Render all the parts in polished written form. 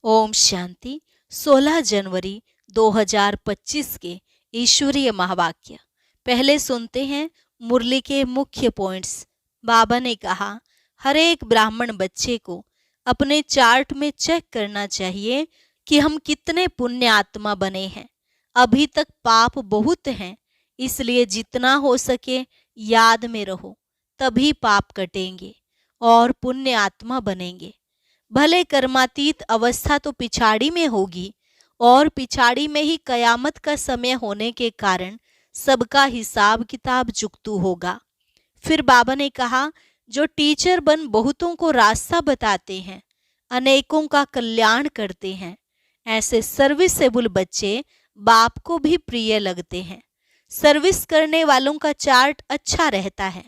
ओम शांति। 16 जनवरी 2025 के ईश्वरीय महावाक्य। पहले सुनते हैं मुरली के मुख्य पॉइंट्स। बाबा ने कहा, हर एक ब्राह्मण बच्चे को अपने चार्ट में चेक करना चाहिए कि हम कितने पुण्य आत्मा बने हैं। अभी तक पाप बहुत हैं, इसलिए जितना हो सके याद में रहो, तभी पाप कटेंगे और पुण्य आत्मा बनेंगे। भले कर्मातीत अवस्था तो पिछाड़ी में होगी और पिछाड़ी में ही कयामत का समय होने के कारण सबका हिसाब किताब जुगतू होगा। फिर बाबा ने कहा, जो टीचर बन बहुतों को रास्ता बताते हैं, अनेकों का कल्याण करते हैं, ऐसे सर्विसेबल बच्चे बाप को भी प्रिय लगते हैं। सर्विस करने वालों का चार्ट अच्छा रहता है।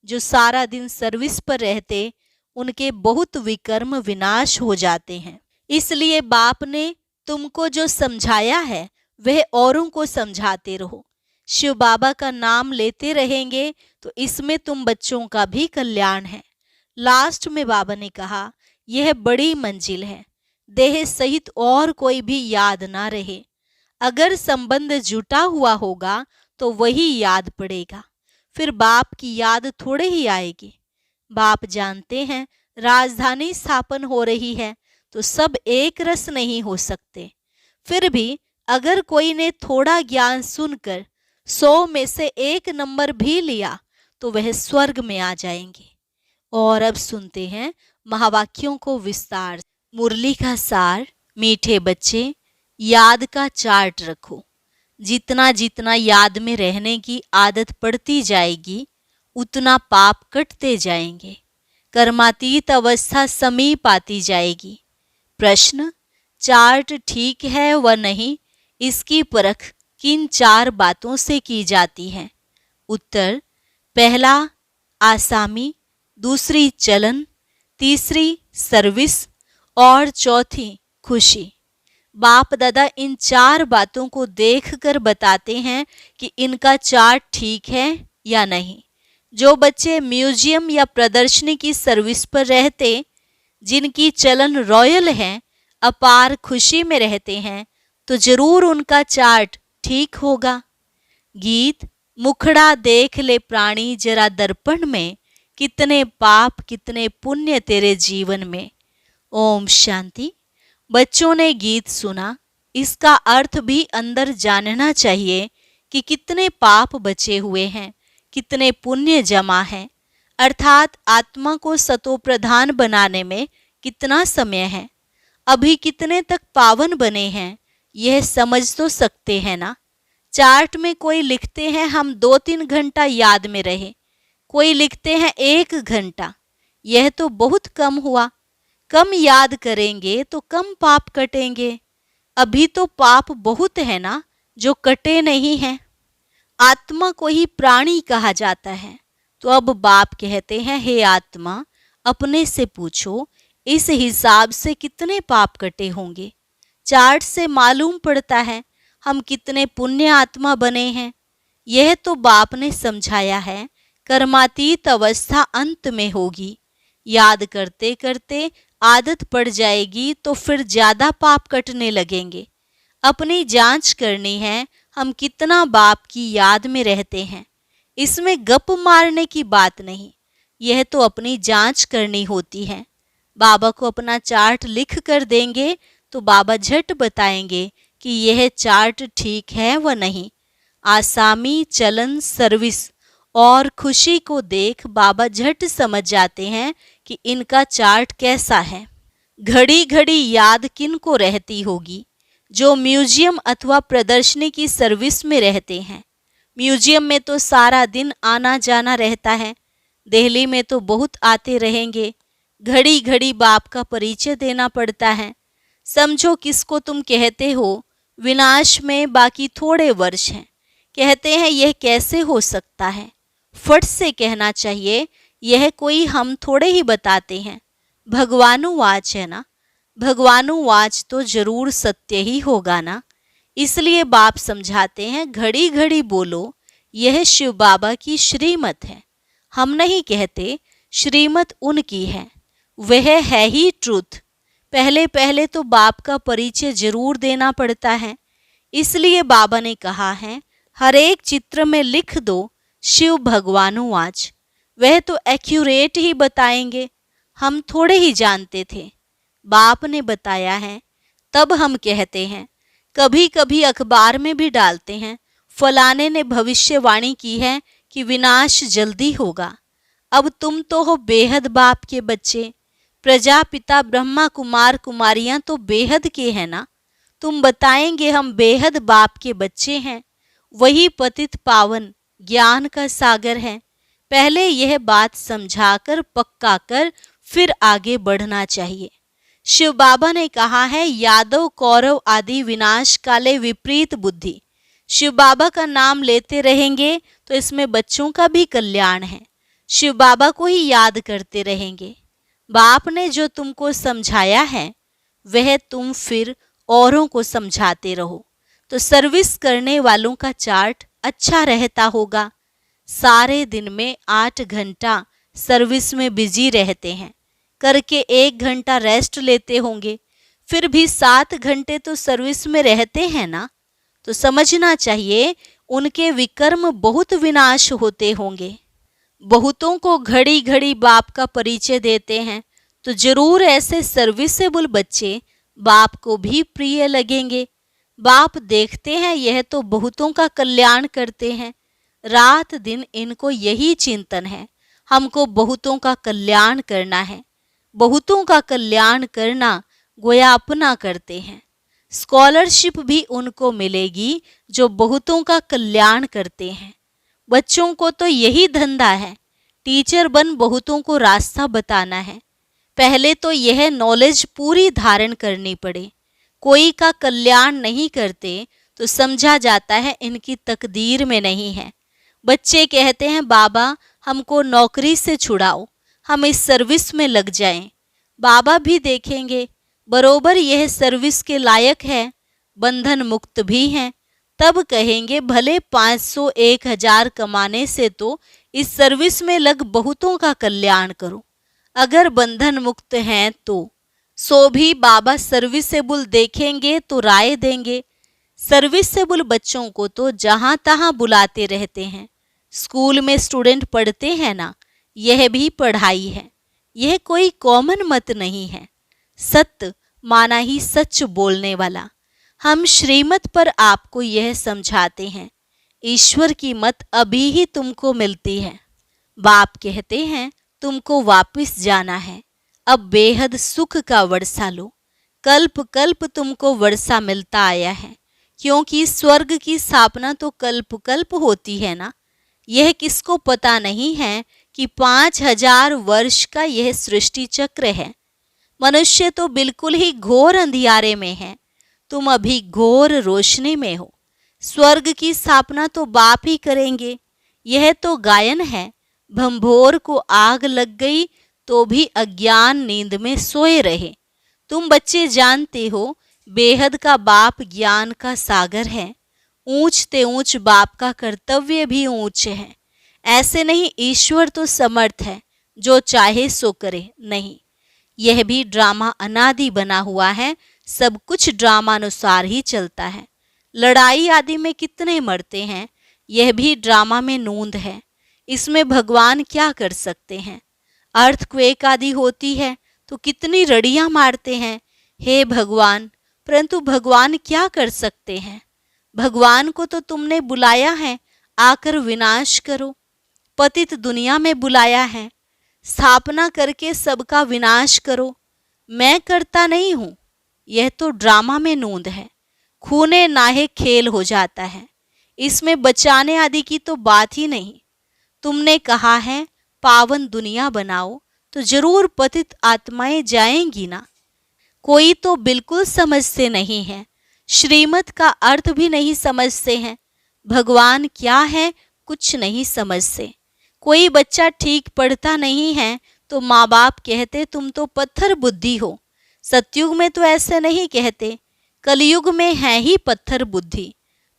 जो सारा दिन सर्विस पर रहते, उनके बहुत विकर्म विनाश हो जाते हैं। इसलिए बाप ने तुमको जो समझाया है वह औरों को समझाते रहो। शिव बाबा का नाम लेते रहेंगे तो इसमें तुम बच्चों का भी कल्याण है। लास्ट में बाबा ने कहा, यह बड़ी मंजिल है, देह सहित और कोई भी याद ना रहे। अगर संबंध जुटा हुआ होगा तो वही याद पड़ेगा, फिर बाप की याद थोड़े ही आएगी। बाप जानते हैं राजधानी स्थापन हो रही है तो सब एक रस नहीं हो सकते। फिर भी अगर कोई ने थोड़ा ज्ञान सुनकर 100 में से 1 नंबर भी लिया तो वह स्वर्ग में आ जाएंगे। और अब सुनते हैं महावाक्यों को विस्तार। मुरली का सार। मीठे बच्चे, याद का चार्ट रखो। जितना जितना याद में रहने की आदत पड़ती जाएगी उतना पाप कटते जाएंगे। कर्मातीत अवस्था समीप आती जाएगी। प्रश्न, चार्ट ठीक है व नहीं, इसकी परख किन 4 बातों से की जाती है? उत्तर, पहला आसामी, दूसरी चलन, तीसरी सर्विस और चौथी खुशी। बाप दादा इन 4 बातों को देखकर बताते हैं कि इनका चार्ट ठीक है या नहीं। जो बच्चे म्यूजियम या प्रदर्शनी की सर्विस पर रहते, जिनकी चलन रॉयल है, अपार खुशी में रहते हैं, तो जरूर उनका चार्ट ठीक होगा। गीत, मुखड़ा देख ले प्राणी जरा दर्पण में, कितने पाप कितने पुण्य तेरे जीवन में। ओम शांति। बच्चों ने गीत सुना, इसका अर्थ भी अंदर जानना चाहिए कि कितने पाप बचे हुए हैं, कितने पुण्य जमा है, अर्थात आत्मा को सतो प्रधान बनाने में कितना समय है, अभी कितने तक पावन बने हैं, यह समझ तो सकते हैं ना। चार्ट में कोई लिखते हैं हम 2-3 घंटा याद में रहे, कोई लिखते हैं 1 घंटा। यह तो बहुत कम हुआ। कम याद करेंगे तो कम पाप कटेंगे। अभी तो पाप बहुत है ना जो कटे नहीं हैं। आत्मा को ही प्राणी कहा जाता है। तो अब बाप कहते हैं, हे आत्मा, अपने से पूछो इस हिसाब से कितने पाप कटे होंगे। चार्ट से मालूम पड़ता है हम कितने पुण्य आत्मा बने हैं। यह तो बाप ने समझाया है। कर्मातीत अवस्था अंत में होगी। याद करते करते आदत पड़ जाएगी तो फिर ज्यादा पाप कटने लगेंगे। अपनी जांच करनी है हम कितना बाप की याद में रहते हैं। इसमें गप मारने की बात नहीं, यह तो अपनी जांच करनी होती है। बाबा को अपना चार्ट लिख कर देंगे तो बाबा झट बताएंगे कि यह चार्ट ठीक है व नहीं। आसामी, चलन, सर्विस और खुशी को देख बाबा झट समझ जाते हैं कि इनका चार्ट कैसा है। घड़ी घड़ी याद किन को रहती होगी? जो म्यूजियम अथवा प्रदर्शनी की सर्विस में रहते हैं। म्यूजियम में तो सारा दिन आना जाना रहता है। दिल्ली में तो बहुत आते रहेंगे। घड़ी घड़ी बाप का परिचय देना पड़ता है। समझो किसको तुम कहते हो विनाश में बाकी थोड़े वर्ष हैं। कहते हैं यह कैसे हो सकता है? फट से कहना चाहिए, यह कोई हम थोड़े ही बताते हैं, भगवानुवाच है ना। भगवानुवाच तो जरूर सत्य ही होगा ना। इसलिए बाप समझाते हैं, घड़ी घड़ी बोलो, यह शिव बाबा की श्रीमत है। हम नहीं कहते, श्रीमत उनकी है, वह है ही ट्रुथ। पहले पहले तो बाप का परिचय जरूर देना पड़ता है। इसलिए बाबा ने कहा है, हर एक चित्र में लिख दो शिव भगवानु आज। वह तो एक्यूरेट ही बताएंगे, हम थोड़े ही जानते थे। बाप ने बताया है तब हम कहते हैं। कभी कभी अखबार में भी डालते हैं, फलाने ने भविष्यवाणी की है कि विनाश जल्दी होगा। अब तुम तो हो बेहद बाप के बच्चे। प्रजापिता ब्रह्मा कुमार कुमारियां तो बेहद के हैं ना। तुम बताएंगे हम बेहद बाप के बच्चे हैं। वही पतित पावन ज्ञान का सागर है। पहले यह बात समझाकर पक्का कर फिर आगे बढ़ना चाहिए। शिव बाबा ने कहा है, यादव कौरव आदि विनाश काले विपरीत बुद्धि। शिव बाबा का नाम लेते रहेंगे तो इसमें बच्चों का भी कल्याण है। शिव बाबा को ही याद करते रहेंगे। बाप ने जो तुमको समझाया है वह तुम फिर औरों को समझाते रहो तो सर्विस करने वालों का चार्ट अच्छा रहता होगा। सारे दिन में 8 घंटा सर्विस में बिजी रहते हैं, करके 1 घंटा रेस्ट लेते होंगे, फिर भी 7 घंटे तो सर्विस में रहते हैं ना। तो समझना चाहिए उनके विकर्म बहुत विनाश होते होंगे। बहुतों को घड़ी घड़ी बाप का परिचय देते हैं तो जरूर ऐसे सर्विसेबल बच्चे बाप को भी प्रिय लगेंगे। बाप देखते हैं यह तो बहुतों का कल्याण करते हैं। रात दिन इनको यही चिंतन है, हमको बहुतों का कल्याण करना है। बहुतों का कल्याण करना गोया अपना करते हैं। स्कॉलरशिप भी उनको मिलेगी जो बहुतों का कल्याण करते हैं। बच्चों को तो यही धंधा है, टीचर बन बहुतों को रास्ता बताना है। पहले तो यह नॉलेज पूरी धारण करनी पड़े। कोई का कल्याण नहीं करते तो समझा जाता है इनकी तकदीर में नहीं है। बच्चे कहते हैं, बाबा हमको नौकरी से छुड़ाओ, हम इस सर्विस में लग जाएं। बाबा भी देखेंगे बरोबर यह सर्विस के लायक है, बंधन मुक्त भी हैं। तब कहेंगे भले 500 1000 कमाने से तो इस सर्विस में लग बहुतों का कल्याण करो। अगर बंधन मुक्त हैं तो सो भी बाबा सर्विसेबल देखेंगे तो राय देंगे। सर्विसेबल बच्चों को तो जहां तहां बुलाते रहते हैं। स्कूल में स्टूडेंट पढ़ते हैं ना, यह भी पढ़ाई है, यह कोई कॉमन मत नहीं है। सत्य माना ही सच बोलने वाला। हम श्रीमत पर आपको यह समझाते हैं, ईश्वर की मत अभी ही तुमको मिलती है। बाप कहते हैं तुमको वापस जाना है, अब बेहद सुख का वर्षा लो। कल्प कल्प तुमको वर्षा मिलता आया है, क्योंकि स्वर्ग की स्थापना तो कल्प कल्प होती है ना। यह किसको पता नहीं है कि 5000 वर्ष का यह सृष्टि चक्र है। मनुष्य तो बिल्कुल ही घोर अंधियारे में है, तुम अभी घोर रोशनी में हो। स्वर्ग की स्थापना तो बाप ही करेंगे। यह तो गायन है, भंभोर को आग लग गई तो भी अज्ञान नींद में सोए रहे। तुम बच्चे जानते हो बेहद का बाप ज्ञान का सागर है। ऊंचते ऊंच बाप का कर्तव्य भी ऊंच है। ऐसे नहीं ईश्वर तो समर्थ है, जो चाहे सो करे नहीं। यह भी ड्रामा अनादि बना हुआ है, सब कुछ ड्रामानुसार ही चलता है। लड़ाई आदि में कितने मरते हैं, यह भी ड्रामा में नूंद है। इसमें भगवान क्या कर सकते हैं। अर्थक्वेक आदि होती है तो कितनी रड़ियां मारते हैं, हे भगवान, परंतु भगवान क्या कर सकते हैं। भगवान को तो तुमने बुलाया है आकर विनाश करो, पतित दुनिया में बुलाया है स्थापना करके सबका विनाश करो। मैं करता नहीं हूं, यह तो ड्रामा में नूंद है। खूने नाहे खेल हो जाता है, इसमें बचाने आदि की तो बात ही नहीं। तुमने कहा है पावन दुनिया बनाओ तो जरूर पतित आत्माएं जाएंगी ना। कोई तो बिल्कुल समझते नहीं है, श्रीमत का अर्थ भी नहीं समझते हैं। भगवान क्या है कुछ नहीं समझते। कोई बच्चा ठीक पढ़ता नहीं है तो माँ बाप कहते तुम तो पत्थर बुद्धि हो। सतयुग में तो ऐसे नहीं कहते, कलयुग में है ही पत्थर बुद्धि।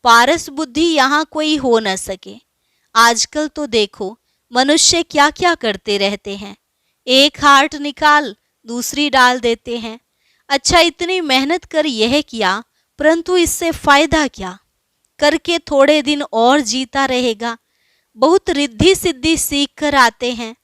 पारस बुद्धि यहाँ कोई हो न सके। आजकल तो देखो मनुष्य क्या क्या करते रहते हैं। एक हार्ट निकाल दूसरी डाल देते हैं। अच्छा, इतनी मेहनत कर यह किया, परंतु इससे फायदा क्या? करके थोड़े दिन और जीता रहेगा। बहुत रिद्धि सिद्धि सीख कर आते हैं,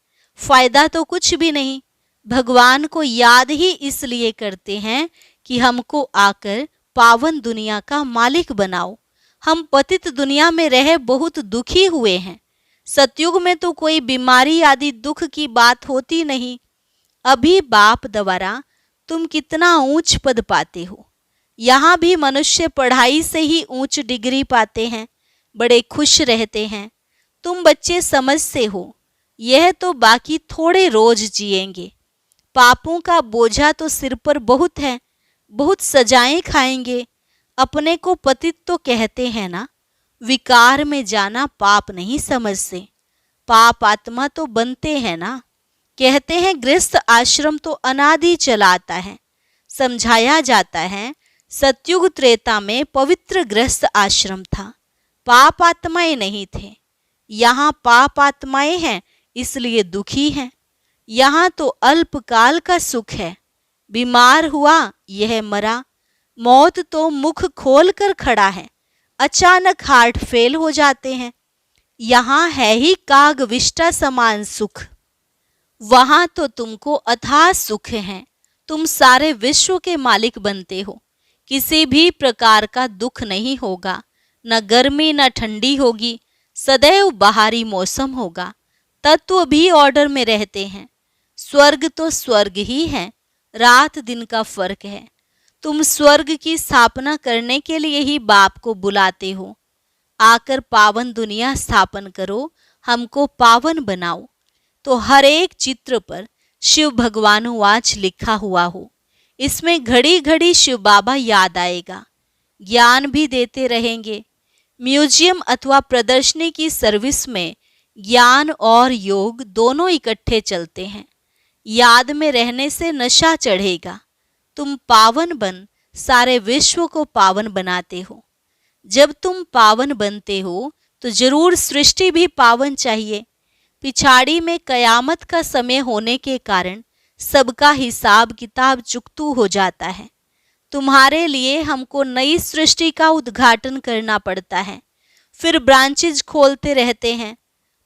फायदा तो कुछ भी नहीं। भगवान को याद ही इसलिए करते हैं कि हमको आकर पावन दुनिया का मालिक बनाओ। हम पतित दुनिया में रह बहुत दुखी हुए हैं। सतयुग में तो कोई बीमारी आदि दुख की बात होती नहीं। अभी बाप द्वारा तुम कितना ऊंच पद पाते हो। यहाँ भी मनुष्य पढ़ाई से ही ऊंच डिग्री पाते हैं, बड़े खुश रहते हैं। तुम बच्चे समझते हो, यह तो बाकी थोड़े रोज जिएंगे। पापों का बोझा तो सिर पर बहुत है, बहुत सजाएं खाएंगे। अपने को पतित तो कहते हैं ना, विकार में जाना पाप नहीं समझते। पाप आत्मा तो बनते हैं ना। कहते हैं गृहस्थ आश्रम तो अनादि चला आता है। समझाया जाता है सतयुग त्रेता में पवित्र गृहस्थ आश्रम था, पाप आत्माएं नहीं थे। यहाँ पाप आत्माएं हैं, इसलिए दुखी हैं। यहाँ तो अल्पकाल का सुख है। बीमार हुआ, यह मरा। मौत तो मुख खोल कर खड़ा है, अचानक हार्ट फेल हो जाते हैं। यहाँ है ही काग विष्टा समान सुख। वहां तो तुमको अथाह सुख है। तुम सारे विश्व के मालिक बनते हो। किसी भी प्रकार का दुख नहीं होगा, न गर्मी न ठंडी होगी। सदैव बाहरी मौसम होगा। तत्व भी ऑर्डर में रहते हैं। स्वर्ग तो स्वर्ग ही है, रात दिन का फर्क है। तुम स्वर्ग की स्थापना करने के लिए ही बाप को बुलाते हो। आकर पावन दुनिया स्थापन करो, हमको पावन बनाओ। तो हर एक चित्र पर शिव भगवानुवाच लिखा हुआ हो। इसमें घड़ी घड़ी शिव बाबा याद आएगा। ज्ञान भी देते रहेंगे। म्यूजियम अथवा प्रदर्शनी की सर्विस में ज्ञान और योग दोनों इकट्ठे चलते हैं। याद में रहने से नशा चढ़ेगा। तुम पावन बन सारे विश्व को पावन बनाते हो। जब तुम पावन बनते हो तो जरूर सृष्टि भी पावन चाहिए। पिछाड़ी में कयामत का समय होने के कारण सबका हिसाब किताब चुकतू हो जाता है। तुम्हारे लिए हमको नई सृष्टि का उद्घाटन करना पड़ता है, फिर ब्रांचेज खोलते रहते हैं।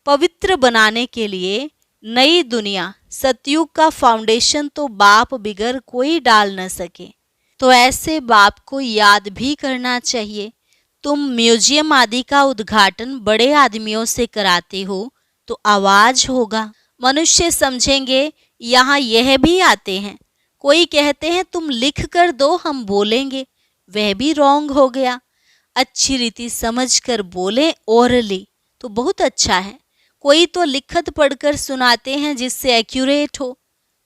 पवित्र बनाने के लिए नई दुनिया, सतयुग का फाउंडेशन तो बाप बिगर कोई डाल न सके। तो ऐसे बाप को याद भी करना चाहिए। तुम म्यूजियम आदि का उद्घाटन बड़े आदमियों से कराते हो तो आवाज होगा, मनुष्य समझेंगे यहाँ यह भी आते हैं। कोई कहते हैं तुम लिख कर दो, हम बोलेंगे, वह भी रॉन्ग हो गया। अच्छी रीति समझ कर बोले ओरली तो बहुत अच्छा है। कोई तो लिखत पढ़कर सुनाते हैं जिससे एक्यूरेट हो।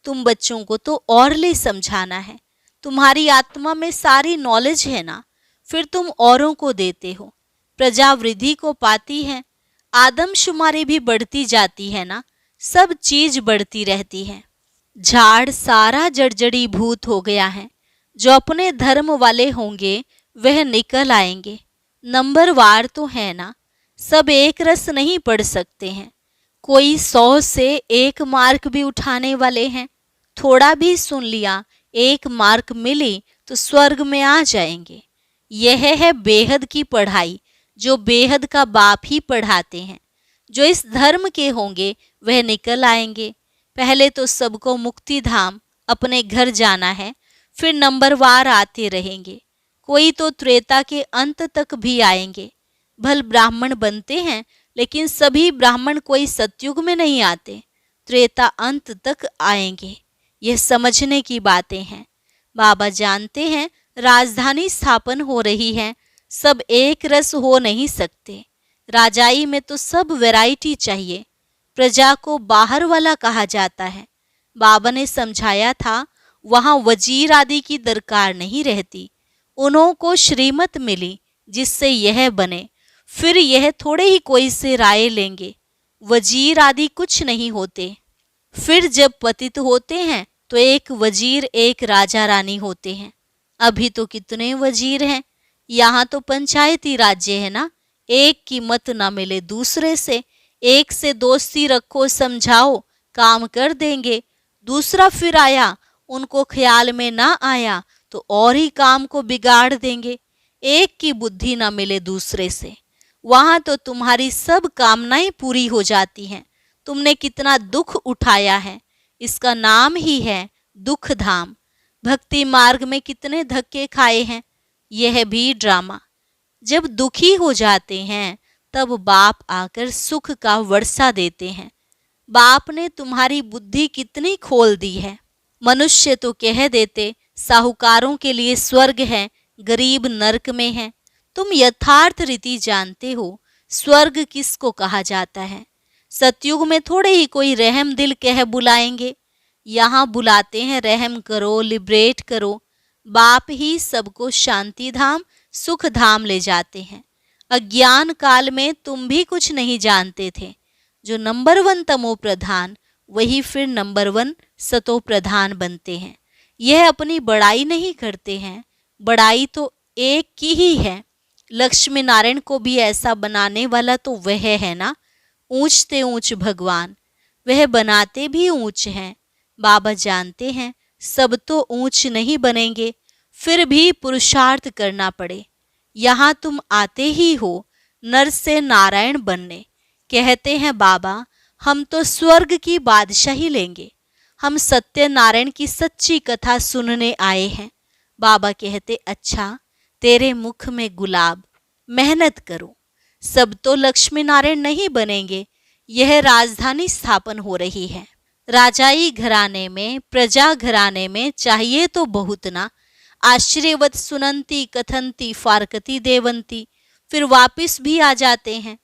तुम बच्चों को तो ओरली समझाना है। तुम्हारी आत्मा में सारी नॉलेज है ना, फिर तुम औरों को देते हो। प्रजा वृद्धि को पाती है, आदमशुमारी भी बढ़ती जाती है ना, सब चीज बढ़ती रहती है। झाड़ सारा जड़जड़ी भूत हो गया है। जो अपने धर्म वाले होंगे वह निकल आएंगे। नंबरवार तो है ना, सब एक रस नहीं पढ़ सकते हैं। कोई 100 से 1 मार्क भी उठाने वाले हैं। थोड़ा भी सुन लिया, 1 मार्क मिली तो स्वर्ग में आ जाएंगे। यह है बेहद की पढ़ाई, जो बेहद का बाप ही पढ़ाते हैं। जो इस धर्म के होंगे वह निकल आएंगे। पहले तो सबको मुक्ति धाम अपने घर जाना है, फिर नंबरवार आते रहेंगे। कोई तो त्रेता के अंत तक भी आएंगे। भल ब्राह्मण बनते हैं, लेकिन सभी ब्राह्मण कोई सतयुग में नहीं आते, त्रेता अंत तक आएंगे। यह समझने की बातें हैं। बाबा जानते हैं राजधानी स्थापन हो रही है, सब एक रस हो नहीं सकते। राजाई में तो सब वैरायटी चाहिए। प्रजा को बाहर वाला कहा जाता है। बाबा ने समझाया था वहाँ वजीर आदि की दरकार नहीं रहती। उन्हों को श्रीमत मिली जिससे यह बने, फिर यह थोड़े ही कोई से राय लेंगे। वजीर आदि कुछ नहीं होते। फिर जब पतित होते हैं तो एक वजीर एक राजा रानी होते हैं। अभी तो कितने वजीर हैं। यहाँ तो पंचायती राज्य है ना, एक की मत ना मिले दूसरे से। एक से दोस्ती रखो, समझाओ, काम कर देंगे। दूसरा फिर आया, उनको ख्याल में ना आया तो और ही काम को बिगाड़ देंगे। एक की बुद्धि ना मिले दूसरे से, वहां तो तुम्हारी सब कामनाएं पूरी हो जाती हैं। तुमने कितना दुख उठाया है, इसका नाम ही है दुख धाम। भक्ति मार्ग में कितने धक्के खाए हैं, यह भी ड्रामा। जब दुखी हो जाते हैं तब बाप आकर सुख का वर्षा देते हैं। बाप ने तुम्हारी बुद्धि कितनी खोल दी है। मनुष्य तो कह देते साहूकारों के लिए स्वर्ग है, गरीब नरक में है। तुम यथार्थ रीति जानते हो स्वर्ग किसको कहा जाता है। सतयुग में थोड़े ही कोई रहम दिल कह बुलाएंगे, यहाँ बुलाते हैं रहम करो, लिबरेट करो। बाप ही सबको शांति धाम, सुख धाम ले जाते हैं। अज्ञान काल में तुम भी कुछ नहीं जानते थे। जो नंबर 1 तमो प्रधान, वही फिर नंबर 1 सतो प्रधान बनते हैं। यह अपनी बड़ाई नहीं करते हैं, बड़ाई तो एक की ही है। लक्ष्मी नारायण को भी ऐसा बनाने वाला तो वह है ना। ऊंचते ऊंच भगवान, वह बनाते भी ऊंच हैं। बाबा जानते हैं सब तो ऊंच नहीं बनेंगे, फिर भी पुरुषार्थ करना पड़े। यहाँ तुम आते ही हो नर से नारायण बनने। कहते हैं बाबा हम तो स्वर्ग की बादशाही लेंगे, हम सत्यनारायण की सच्ची कथा सुनने आए हैं। बाबा कहते अच्छा, तेरे मुख में गुलाब, मेहनत करो। सब तो लक्ष्मी नारायण नहीं बनेंगे। यह राजधानी स्थापन हो रही है। राजाई घराने में, प्रजा घराने में चाहिए तो बहुत ना। आश्चर्यवत सुनंती कथंती फारकती देवंती, फिर वापिस भी आ जाते हैं।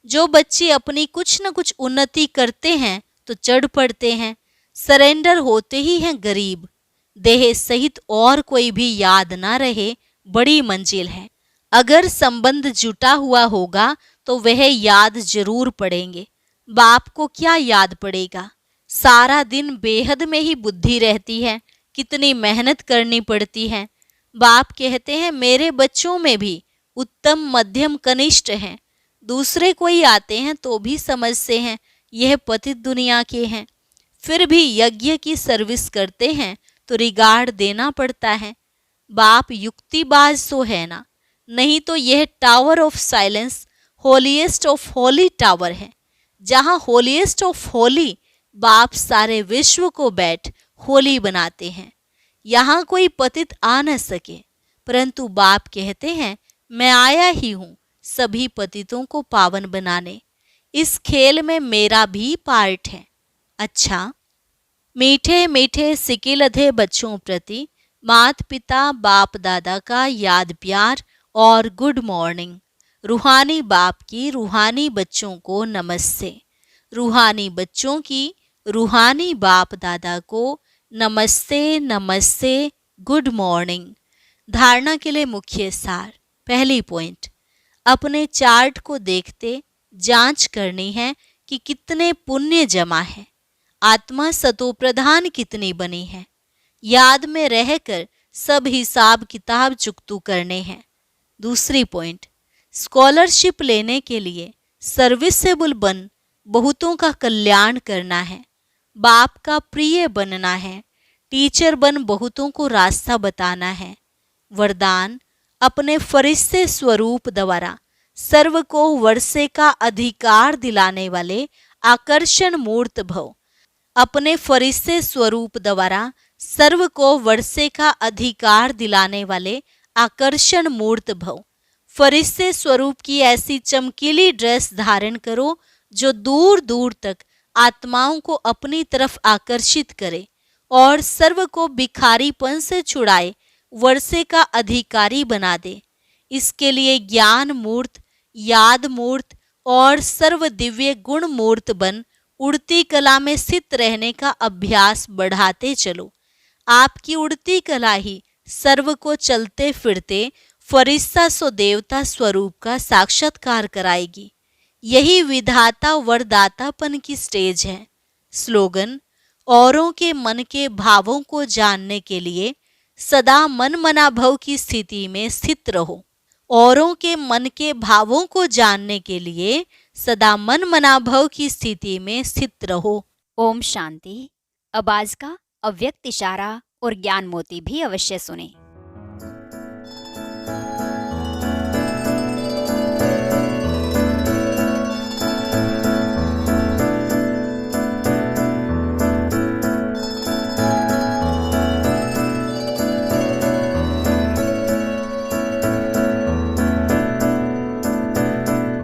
जो बच्चे अपनी कुछ न कुछ उन्नति करते हैं तो चढ़ पड़ते हैं, सरेंडर होते ही हैं गरीब। देह सहित और कोई भी याद ना रहे, बड़ी मंजिल है। अगर संबंध जुटा हुआ होगा तो वह याद जरूर पड़ेंगे। बाप को क्या याद पड़ेगा, सारा दिन बेहद में ही बुद्धि रहती है, कितनी मेहनत करनी पड़ती है। बाप कहते हैं मेरे बच्चों में भी उत्तम मध्यम कनिष्ठ हैं। दूसरे कोई आते हैं तो भी समझते हैं यह पतित दुनिया के हैं, फिर भी यज्ञ की सर्विस करते हैं तो रिगार्ड देना पड़ता है। बाप युक्तिबाज तो है ना, नहीं तो यह tower of silence holiest of Holi tower है, जहां होलीएस्ट ऑफ होली बाप सारे विश्व को बैठ होली बनाते हैं। यहाँ कोई पतित आ न सके, परंतु बाप कहते हैं मैं आया ही हूँ सभी पतितों को पावन बनाने। इस खेल में मेरा भी पार्ट है। अच्छा, मीठे मीठे सिकिलधे बच्चों प्रति माता पिता बाप दादा का याद प्यार और गुड मॉर्निंग। रूहानी बाप की रूहानी बच्चों को नमस्ते। रूहानी बच्चों की रूहानी बाप दादा को नमस्ते नमस्ते, गुड मॉर्निंग। धारणा के लिए मुख्य सार। पहली पॉइंट, अपने चार्ट को देखते जांच करनी है कि कितने पुण्य जमा है, आत्मा सतोप्रधान कितनी बनी है। याद में रहकर सब हिसाब किताब चुकतू करने हैं। दूसरी पॉइंट, स्कॉलरशिप लेने के लिए सर्विसेबल बन बहुतों का कल्याण करना है, बाप का प्रिय बनना है, टीचर बन बहुतों को रास्ता बताना है। वरदान, अपने फरिश्ते स्वरूप द्वारा सर्व को वर्षे का अधिकार दिलाने वाले आकर्षण मूर्त भव। अपने फरिश्ते स्वरूप द्वारा सर्व को वर्षे का अधिकार दिलाने वाले आकर्षण मूर्त भव। फरिश्ते स्वरूप की ऐसी चमकीली ड्रेस धारण करो जो दूर दूर तक आत्माओं को अपनी तरफ आकर्षित करे और सर्व को भिखारीपन से छुड़ाए वर्षे का अधिकारी बना दे। इसके लिए ज्ञान मूर्त, याद मूर्त और सर्व दिव्य गुण मूर्त बन उड़ती कला में स्थित रहने का अभ्यास बढ़ाते चलो। आपकी उड़ती कला ही सर्व को चलते फिरते फरिश्ता सो देवता स्वरूप का साक्षात्कार कराएगी। यही विधाता वरदातापन की स्टेज है। स्लोगन, औरों के मन के भावों को जानने के लिए सदा मन मना भव की स्थिति में स्थित रहो। औरों के मन के भावों को जानने के लिए सदा मन मना भव की स्थिति में स्थित रहो। ओम शांति। अब आज का अव्यक्त इशारा और ज्ञान मोती भी अवश्य सुने।